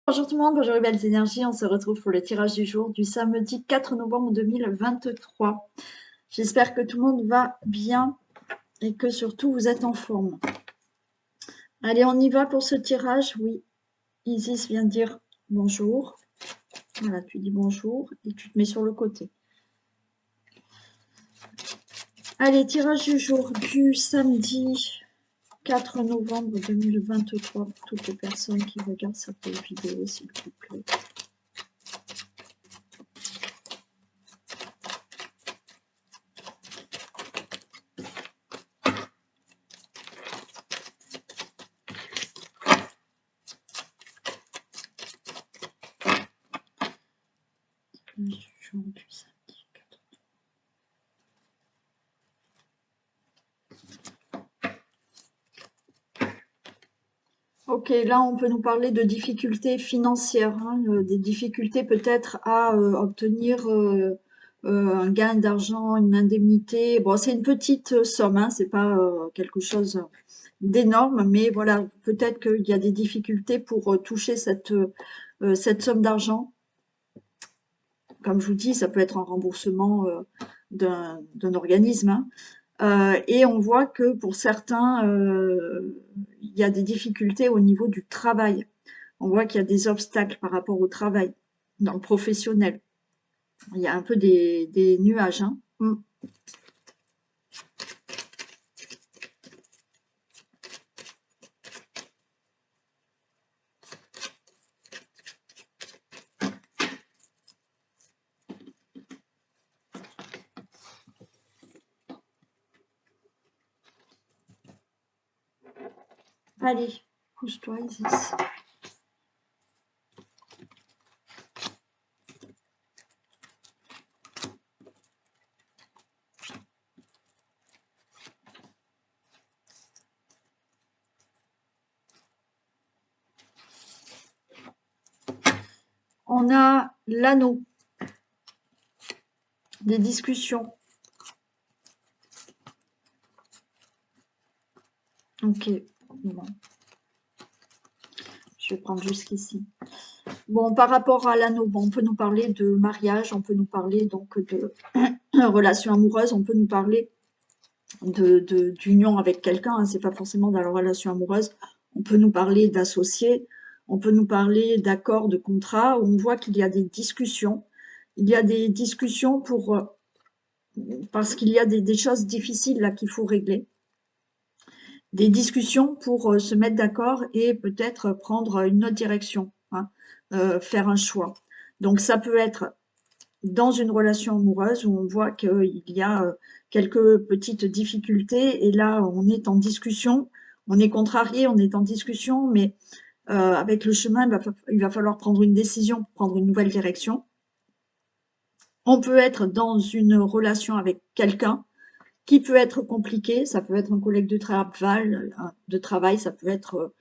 Bonjour tout le monde, bonjour les belles énergies, on se retrouve pour le tirage du jour du samedi 4 novembre 2023. J'espère que tout le monde va bien et que surtout vous êtes en forme. Allez, on y va pour ce tirage. Oui, Isis vient de dire bonjour. Voilà, tu dis bonjour et tu te mets sur le côté. Allez, tirage du jour du samedi 4 novembre 2023 pour toutes les personnes qui regardent cette vidéo, s'il vous plaît. Ok, là on peut nous parler de difficultés financières, hein, des difficultés peut-être à obtenir un gain d'argent, une indemnité. Bon, c'est une petite somme, hein, c'est pas quelque chose d'énorme, mais voilà, peut-être qu'il y a des difficultés pour toucher cette somme d'argent. Comme je vous dis, ça peut être un remboursement d'un organisme, hein. Et on voit que pour certains, il y a des difficultés au niveau du travail. On voit qu'il y a des obstacles par rapport au travail, dans le professionnel. Il y a un peu des nuages, hein. Allez, pousse-toi, Isis. On a l'anneau, des discussions. Ok, bon. Je vais prendre jusqu'ici. Bon, par rapport à l'anneau, bon, on peut nous parler de mariage, on peut nous parler donc de relations amoureuses, on peut nous parler d'union avec quelqu'un, hein, c'est pas forcément dans la relation amoureuse. On peut nous parler d'associés, on peut nous parler d'accords, de contrats. On voit qu'il y a des discussions. Il y a des discussions parce qu'il y a des choses difficiles là qu'il faut régler. Des discussions pour se mettre d'accord et peut-être prendre une autre direction, hein, faire un choix. Donc ça peut être dans une relation amoureuse où on voit qu'il y a quelques petites difficultés et là on est en discussion, on est contrarié, on est en discussion, mais avec le chemin il va falloir prendre une décision, prendre une nouvelle direction. On peut être dans une relation avec quelqu'un qui peut être compliqué, ça peut être un collègue de travail, ça peut être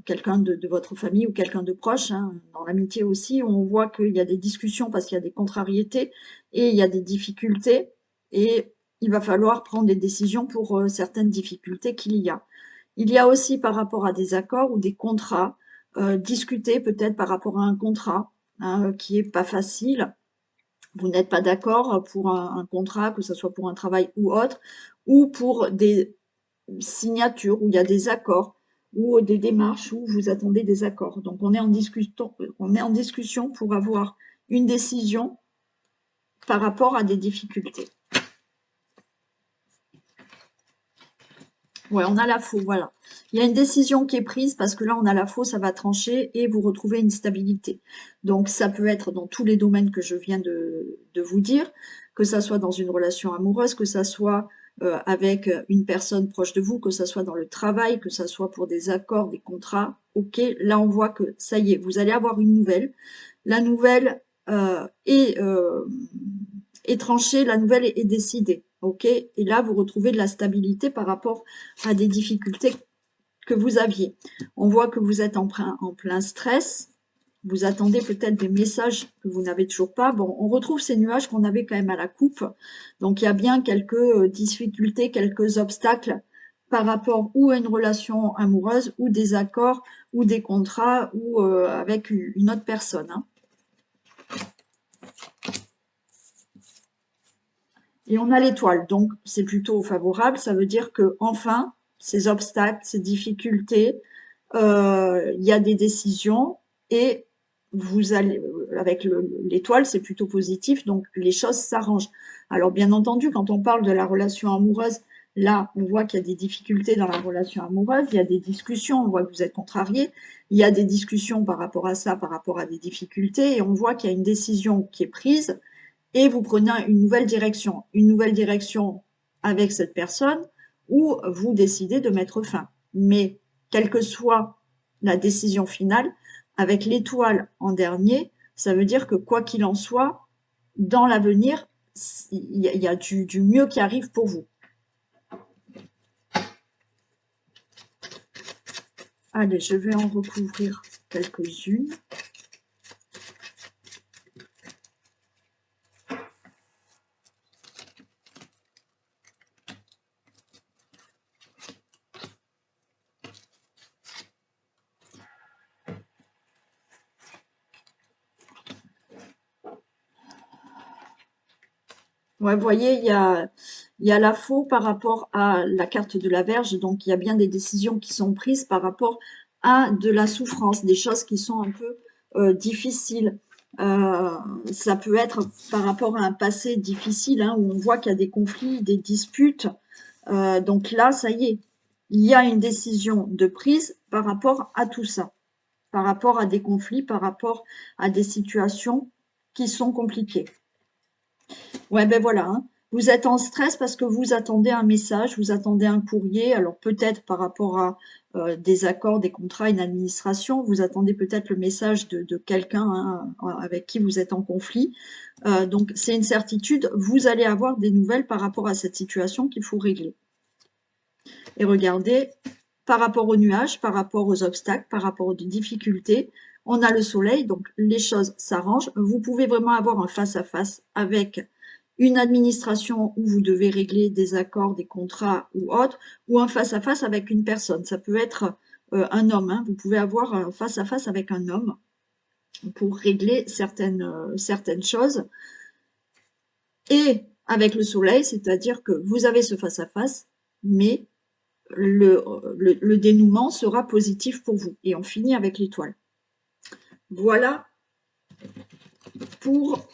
quelqu'un de votre famille ou quelqu'un de proche, hein. Dans l'amitié aussi, on voit qu'il y a des discussions parce qu'il y a des contrariétés et il y a des difficultés et il va falloir prendre des décisions pour certaines difficultés qu'il y a. Il y a aussi par rapport à des accords ou des contrats, discuter peut-être par rapport à un contrat, hein, qui est pas facile. Vous n'êtes pas d'accord pour un contrat, que ce soit pour un travail ou autre, ou pour des signatures où il y a des accords ou des démarches où vous attendez des accords. Donc on est en discussion pour avoir une décision par rapport à des difficultés. Ouais, on a la faux, voilà. Il y a une décision qui est prise parce que là, on a la faux, ça va trancher et vous retrouvez une stabilité. Donc, ça peut être dans tous les domaines que je viens de vous dire, que ça soit dans une relation amoureuse, que ça soit avec une personne proche de vous, que ça soit dans le travail, que ça soit pour des accords, des contrats. Ok, là, on voit que ça y est, vous allez avoir une nouvelle. La nouvelle est tranchée, la nouvelle est décidée. Ok, et là, vous retrouvez de la stabilité par rapport à des difficultés que vous aviez. On voit que vous êtes en plein stress. Vous attendez peut-être des messages que vous n'avez toujours pas. Bon, on retrouve ces nuages qu'on avait quand même à la coupe. Donc, il y a bien quelques difficultés, quelques obstacles par rapport ou à une relation amoureuse, ou des accords, ou des contrats, ou avec une autre personne. Hein. Et on a l'étoile, donc c'est plutôt favorable. Ça veut dire que enfin, ces obstacles, ces difficultés, il y a des décisions et vous allez, avec l'étoile, c'est plutôt positif, donc les choses s'arrangent. Alors bien entendu, quand on parle de la relation amoureuse, là, on voit qu'il y a des difficultés dans la relation amoureuse, il y a des discussions, on voit que vous êtes contrariés, il y a des discussions par rapport à ça, par rapport à des difficultés, et on voit qu'il y a une décision qui est prise, et vous prenez une nouvelle direction avec cette personne, où vous décidez de mettre fin. Mais quelle que soit la décision finale, avec l'étoile en dernier, ça veut dire que quoi qu'il en soit, dans l'avenir, il y a du mieux qui arrive pour vous. Allez, je vais en recouvrir quelques-unes. Ouais, vous voyez, il y a la faux par rapport à la carte de la Vierge, donc il y a bien des décisions qui sont prises par rapport à de la souffrance, des choses qui sont un peu difficiles. Euh, Ça peut être par rapport à un passé difficile, hein, où on voit qu'il y a des conflits, des disputes. Donc là, ça y est, il y a une décision de prise par rapport à tout ça, par rapport à des conflits, par rapport à des situations qui sont compliquées. Ouais, ben voilà, hein. Vous êtes en stress parce que vous attendez un message, vous attendez un courrier. Alors peut-être par rapport à des accords, des contrats, une administration, vous attendez peut-être le message de quelqu'un, hein, avec qui vous êtes en conflit. Donc c'est une certitude, vous allez avoir des nouvelles par rapport à cette situation qu'il faut régler. Et regardez, par rapport aux nuages, par rapport aux obstacles, par rapport aux difficultés, on a le soleil, donc les choses s'arrangent. Vous pouvez vraiment avoir un face-à-face avec une administration où vous devez régler des accords, des contrats ou autres, ou un face-à-face avec une personne. Ça peut être un homme, hein. Vous pouvez avoir un face-à-face avec un homme pour régler certaines choses. Et avec le soleil, c'est-à-dire que vous avez ce face-à-face, mais le dénouement sera positif pour vous. Et on finit avec l'étoile. Voilà pour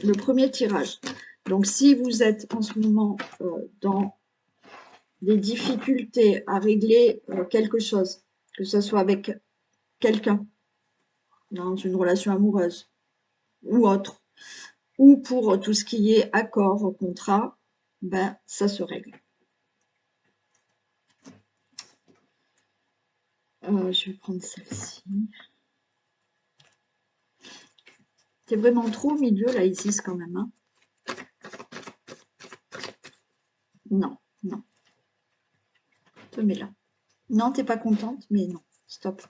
le premier tirage. Donc si vous êtes en ce moment dans des difficultés à régler quelque chose, que ce soit avec quelqu'un, dans une relation amoureuse ou autre, ou pour tout ce qui est accord, contrat, ben ça se règle. Je vais prendre celle-ci. C'est vraiment trop au milieu, là, Isis, quand même. Hein. Non, non. Te mets là. Non, t'es pas contente, mais non. Stop.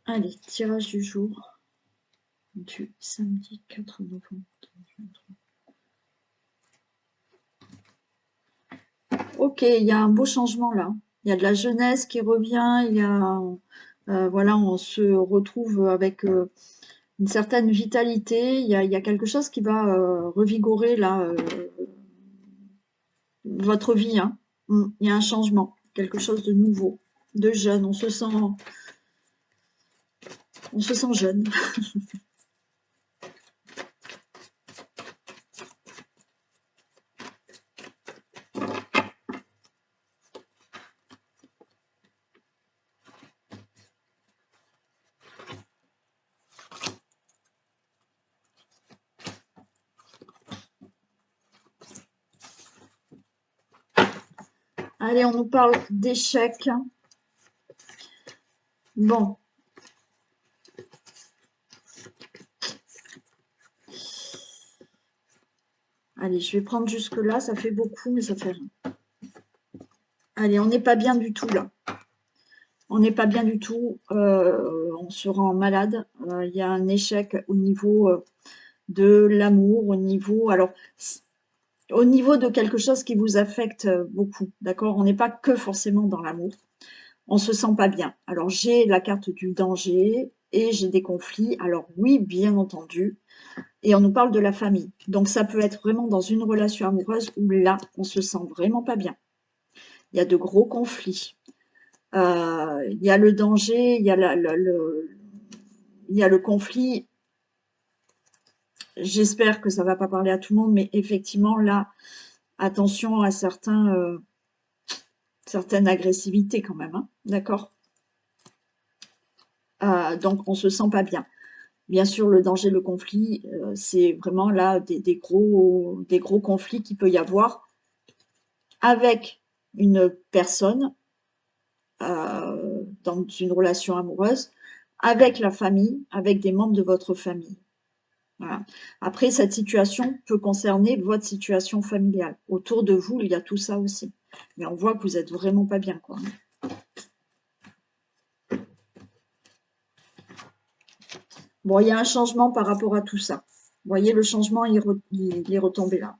Allez, tirage du jour du samedi 4 novembre 2023. Ok, il y a un beau changement là. Il y a de la jeunesse qui revient, il y a, voilà, on se retrouve avec une certaine vitalité, il y a quelque chose qui va revigorer là votre vie. Hein. Il y a un changement, quelque chose de nouveau, de jeune, on se sent jeune. Allez, on nous parle d'échecs. Bon. Allez, je vais prendre jusque-là, ça fait beaucoup, mais ça fait rien. Allez, on n'est pas bien du tout là. On n'est pas bien du tout, on se rend malade, il y a un échec au niveau, de l'amour, au niveau alors au niveau de quelque chose qui vous affecte, beaucoup, d'accord? On n'est pas que forcément dans l'amour. On se sent pas bien. Alors j'ai la carte du danger et j'ai des conflits. Alors oui, bien entendu, et on nous parle de la famille. Donc ça peut être vraiment dans une relation amoureuse où là, on se sent vraiment pas bien. Il y a de gros conflits. Il y a le danger, il y a il y a le conflit. J'espère que ça va pas parler à tout le monde, mais effectivement là, attention à certaines agressivités quand même, hein, d'accord? Donc on se sent pas bien. Bien sûr, le danger, le conflit, c'est vraiment là des gros conflits qu'il peut y avoir avec une personne dans une relation amoureuse, avec la famille, avec des membres de votre famille. Voilà. Après, cette situation peut concerner votre situation familiale. Autour de vous, il y a tout ça aussi. Mais on voit que vous êtes vraiment pas bien, quoi. Bon, il y a un changement par rapport à tout ça. Vous voyez, le changement, il est retombé là.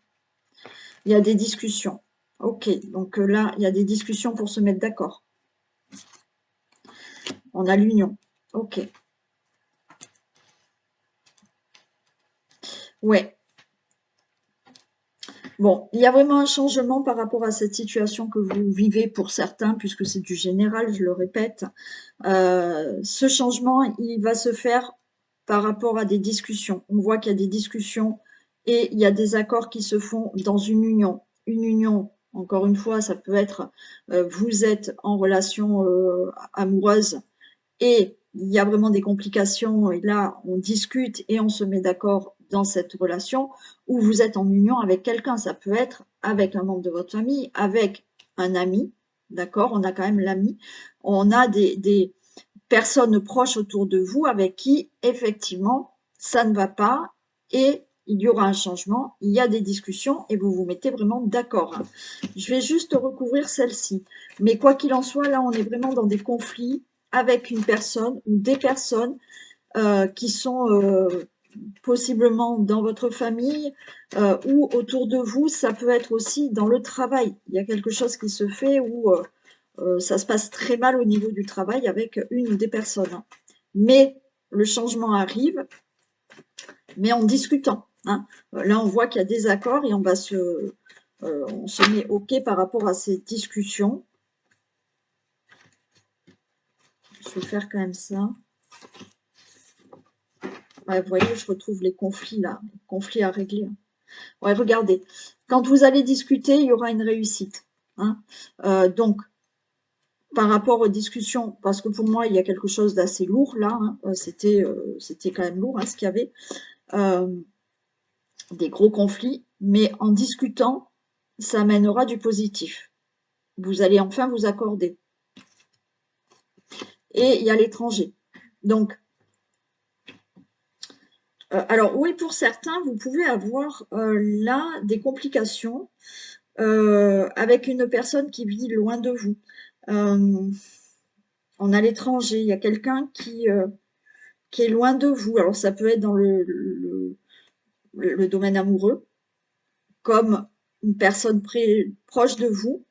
Il y a des discussions. Ok, donc là, il y a des discussions pour se mettre d'accord. On a l'union. Ok. Ouais. Bon, il y a vraiment un changement par rapport à cette situation que vous vivez pour certains, puisque c'est du général, je le répète. Ce changement, il va se faire par rapport à des discussions. On voit qu'il y a des discussions et il y a des accords qui se font dans une union. Une union, encore une fois, ça peut être vous êtes en relation amoureuse et il y a vraiment des complications et là, on discute et on se met d'accord dans cette relation, ou vous êtes en union avec quelqu'un. Ça peut être avec un membre de votre famille, avec un ami, d'accord? On a quand même l'ami. On a des personnes proches autour de vous avec qui, effectivement, ça ne va pas et il y aura un changement, il y a des discussions et vous vous mettez vraiment d'accord. Je vais juste recouvrir celle-ci. Mais quoi qu'il en soit, là, on est vraiment dans des conflits avec une personne ou des personnes qui sont possiblement dans votre famille ou autour de vous. Ça peut être aussi dans le travail. Il y a quelque chose qui se fait où ça se passe très mal au niveau du travail avec une ou des personnes. Mais le changement arrive, mais en discutant. Hein. Là, on voit qu'il y a des accords et on se met OK par rapport à ces discussions. Je vais faire quand même ça. Ouais, vous voyez, je retrouve les conflits là, les conflits à régler. Ouais, regardez, quand vous allez discuter, il y aura une réussite. Hein. Donc, par rapport aux discussions, parce que pour moi, il y a quelque chose d'assez lourd là, hein, c'était quand même lourd hein, ce qu'il y avait, des gros conflits, mais en discutant, ça amènera du positif. Vous allez enfin vous accorder. Et il y a l'étranger. Donc, alors oui, pour certains, vous pouvez avoir là des complications avec une personne qui vit loin de vous. On a l'étranger, il y a quelqu'un qui est loin de vous. Alors ça peut être dans le domaine amoureux, comme une personne proche de vous.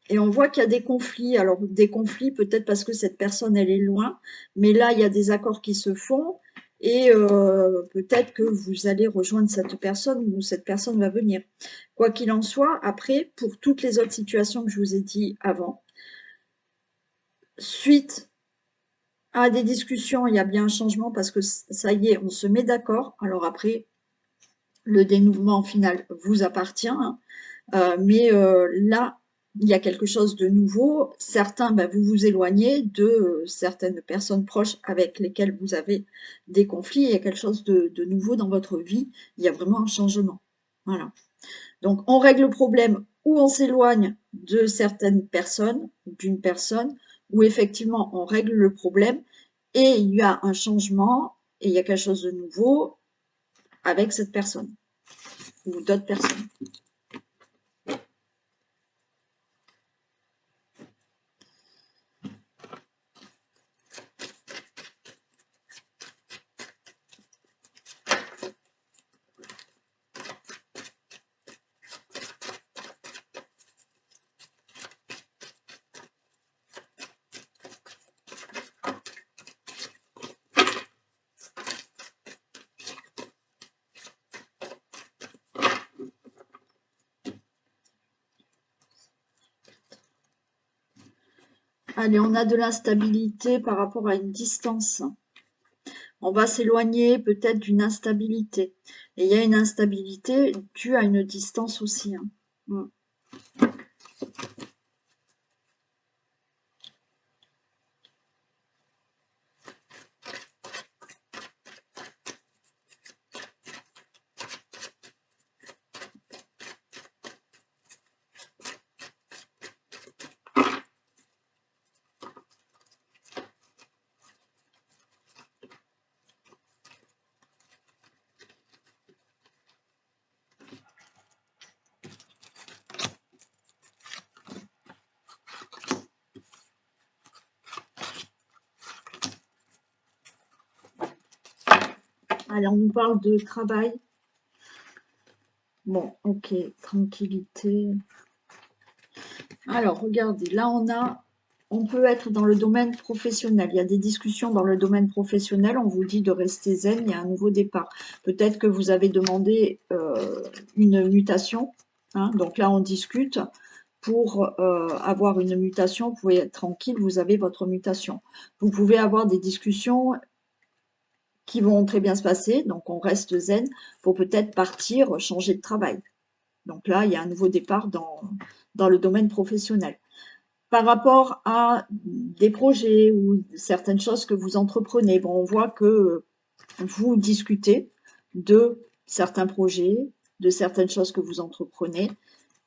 Et on voit qu'il y a des conflits. Alors des conflits peut-être parce que cette personne, elle est loin, mais là, il y a des accords qui se font et peut-être que vous allez rejoindre cette personne ou cette personne va venir. Quoi qu'il en soit, après, pour toutes les autres situations que je vous ai dit avant, suite à des discussions, il y a bien un changement parce que ça y est, on se met d'accord. Alors après, le dénouement final vous appartient, hein. Mais là, il y a quelque chose de nouveau. Certains, vous vous éloignez de certaines personnes proches avec lesquelles vous avez des conflits. Il y a quelque chose de nouveau dans votre vie. Il y a vraiment un changement. Voilà. Donc, on règle le problème ou on s'éloigne de certaines personnes, d'une personne, ou effectivement, on règle le problème et il y a un changement et il y a quelque chose de nouveau avec cette personne ou d'autres personnes. Allez, on a de l'instabilité par rapport à une distance. On va s'éloigner peut-être d'une instabilité. Et il y a une instabilité due à une distance aussi, hein. Mm. Allez, on nous parle de travail. Bon, ok, tranquillité. Alors, regardez, là, on peut être dans le domaine professionnel. Il y a des discussions dans le domaine professionnel. On vous dit de rester zen, il y a un nouveau départ. Peut-être que vous avez demandé une mutation, hein. Donc là, on discute. Pour avoir une mutation, vous pouvez être tranquille, vous avez votre mutation. Vous pouvez avoir des discussions qui vont très bien se passer, donc on reste zen pour peut-être partir, changer de travail. Donc là, il y a un nouveau départ dans le domaine professionnel. Par rapport à des projets ou certaines choses que vous entreprenez, bon, on voit que vous discutez de certains projets, de certaines choses que vous entreprenez.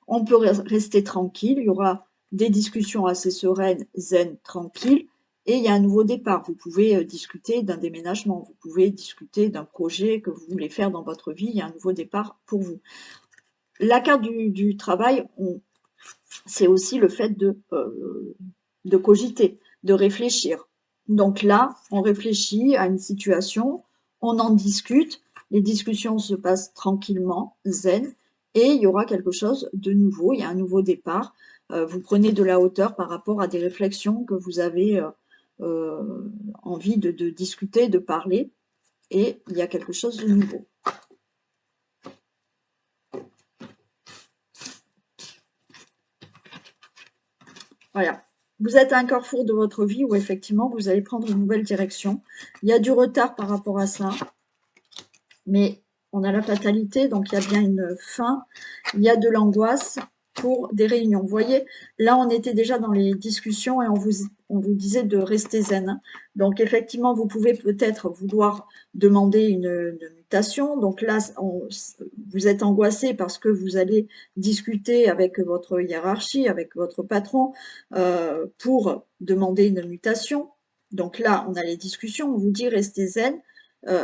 On peut rester tranquille, il y aura des discussions assez sereines, zen, tranquilles, et il y a un nouveau départ. Vous pouvez discuter d'un déménagement, vous pouvez discuter d'un projet que vous voulez faire dans votre vie, il y a un nouveau départ pour vous. La carte du travail, c'est aussi le fait de cogiter, de réfléchir. Donc là, on réfléchit à une situation, on en discute, les discussions se passent tranquillement, zen, et il y aura quelque chose de nouveau, il y a un nouveau départ. Vous prenez de la hauteur par rapport à des réflexions que vous avez envie de discuter, de parler, et il y a quelque chose de nouveau. Voilà. Vous êtes à un carrefour de votre vie où effectivement vous allez prendre une nouvelle direction. Il y a du retard par rapport à ça, mais on a la fatalité, donc il y a bien une fin. Il y a de l'angoisse pour des réunions. Vous voyez, là on était déjà dans les discussions et on vous disait de rester zen. Donc effectivement, vous pouvez peut-être vouloir demander une mutation. Donc là, vous êtes angoissé parce que vous allez discuter avec votre hiérarchie, avec votre patron pour demander une mutation. Donc là, on a les discussions, on vous dit restez zen.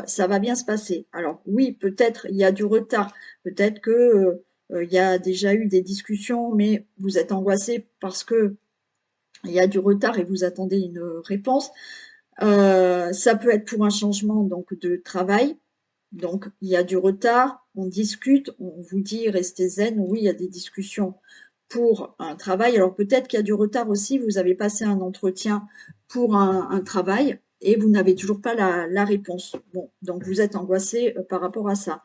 Ça va bien se passer. Alors oui, peut-être il y a du retard, peut-être que il y a déjà eu des discussions, mais vous êtes angoissé parce que il y a du retard et vous attendez une réponse. Ça peut être pour un changement donc de travail. Donc il y a du retard, on discute, on vous dit restez zen. Oui, il y a des discussions pour un travail. Alors peut-être qu'il y a du retard aussi, vous avez passé un entretien pour un travail et vous n'avez toujours pas la réponse. Bon, donc vous êtes angoissé par rapport à ça.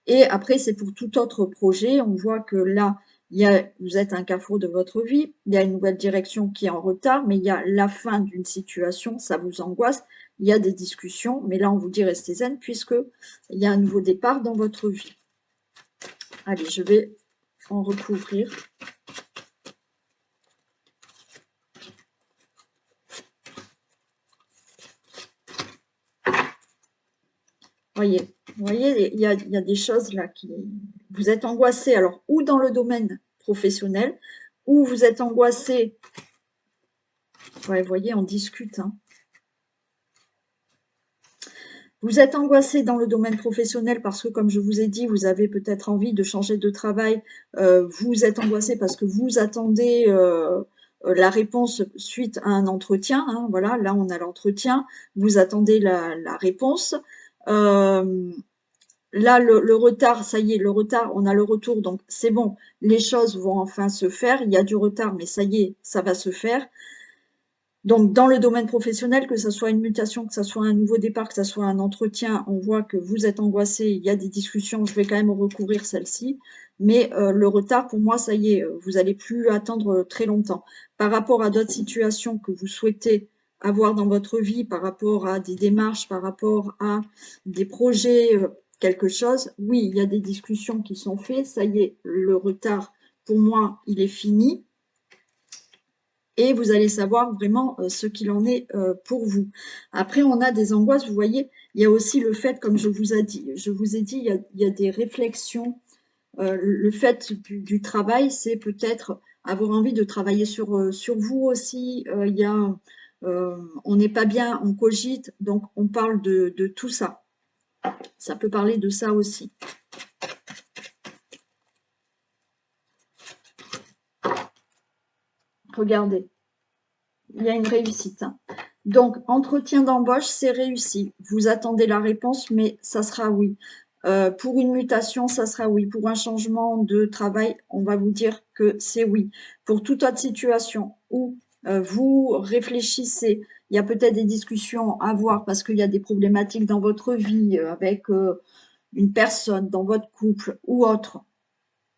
Et après, c'est pour tout autre projet. On voit que là, vous êtes à un carrefour de votre vie, il y a une nouvelle direction qui est en retard, mais il y a la fin d'une situation, ça vous angoisse, il y a des discussions, mais là, on vous dit restez zen puisque il y a un nouveau départ dans votre vie. Allez, je vais en recouvrir. Vous voyez, il y a des choses là qui... Vous êtes angoissé, alors, ou dans le domaine professionnel, ou vous êtes angoissé... Ouais, vous voyez, on discute, hein. Vous êtes angoissé dans le domaine professionnel parce que, comme je vous ai dit, vous avez peut-être envie de changer de travail. Vous êtes angoissé parce que vous attendez la réponse suite à un entretien, hein. Voilà, là, on a l'entretien. Vous attendez la réponse. Là, le retard, ça y est, le retard, on a le retour, donc c'est bon, les choses vont enfin se faire. Il y a du retard, mais ça y est, ça va se faire. Donc, dans le domaine professionnel, que ce soit une mutation, que ce soit un nouveau départ, que ce soit un entretien, on voit que vous êtes angoissé, il y a des discussions, je vais quand même recourir celle-ci. Mais le retard, pour moi, ça y est, vous n'allez plus attendre très longtemps. Par rapport à d'autres situations que vous souhaitez avoir dans votre vie, par rapport à des démarches, par rapport à des projets, quelque chose, oui, il y a des discussions qui sont faites, ça y est, le retard, pour moi, il est fini. Et vous allez savoir vraiment ce qu'il en est pour vous. Après, on a des angoisses, vous voyez, il y a aussi le fait, comme je vous ai dit, il y a des réflexions. Le fait du travail, c'est peut-être avoir envie de travailler sur vous aussi. On n'est pas bien, on cogite, donc on parle de tout ça. Ça peut parler de ça aussi. Regardez, il y a une réussite. Donc, entretien d'embauche, c'est réussi. Vous attendez la réponse, mais ça sera oui. Pour une mutation, ça sera oui. Pour un changement de travail, on va vous dire que c'est oui. Pour toute autre situation où vous réfléchissez, il y a peut-être des discussions à avoir parce qu'il y a des problématiques dans votre vie avec une personne, dans votre couple ou autre.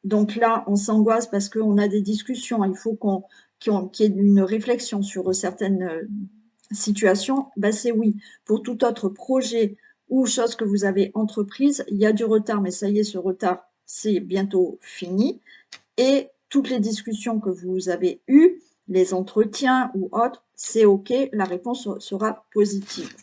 Donc là, on s'angoisse parce qu'on a des discussions. Il faut qu'il y ait une réflexion sur certaines situations. Ben c'est oui. Pour tout autre projet ou chose que vous avez entreprise, il y a du retard, mais ça y est, ce retard, c'est bientôt fini. Et toutes les discussions que vous avez eues, les entretiens ou autres, c'est OK, la réponse sera positive.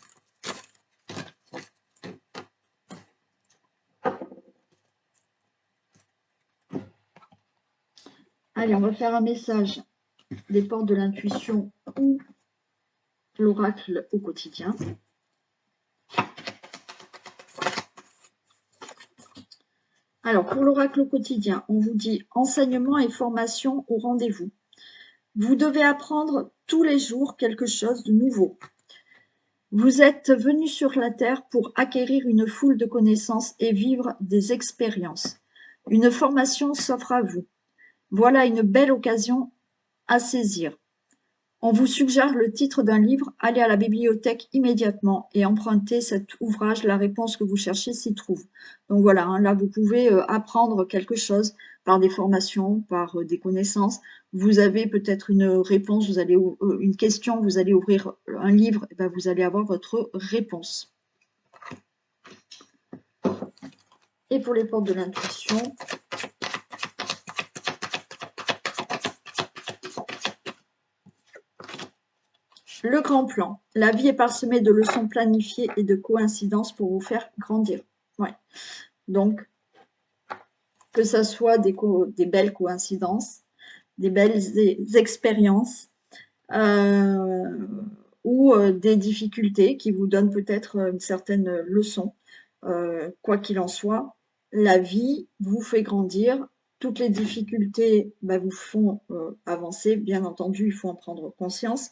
Allez, on va faire un message des portes de l'intuition ou l'oracle au quotidien. Alors, pour l'oracle au quotidien, on vous dit enseignement et formation au rendez-vous. Vous devez apprendre tous les jours quelque chose de nouveau. Vous êtes venu sur la Terre pour acquérir une foule de connaissances et vivre des expériences. Une formation s'offre à vous. Voilà une belle occasion à saisir. On vous suggère le titre d'un livre, allez à la bibliothèque immédiatement et empruntez cet ouvrage, la réponse que vous cherchez s'y trouve. Donc voilà, hein, là vous pouvez apprendre quelque chose par des formations, par des connaissances. Vous avez peut-être une réponse, vous allez une question, vous allez ouvrir un livre, et ben vous allez avoir votre réponse. Et pour les portes de l'intuition, le grand plan. La vie est parsemée de leçons planifiées et de coïncidences pour vous faire grandir. Ouais. Donc, que ça soit des belles coïncidences, des belles expériences ou des difficultés qui vous donnent peut-être une certaine leçon. Quoi qu'il en soit, la vie vous fait grandir. Toutes les difficultés vous font avancer. Bien entendu, il faut en prendre conscience.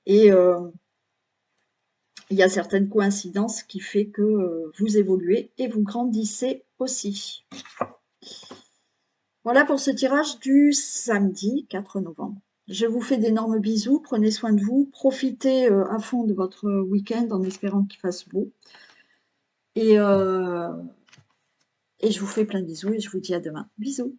Et il y a certaines coïncidences qui font que vous évoluez et vous grandissez aussi. Voilà pour ce tirage du samedi 4 novembre. Je vous fais d'énormes bisous, prenez soin de vous, profitez à fond de votre week-end en espérant qu'il fasse beau. Et je vous fais plein de bisous et je vous dis à demain. Bisous.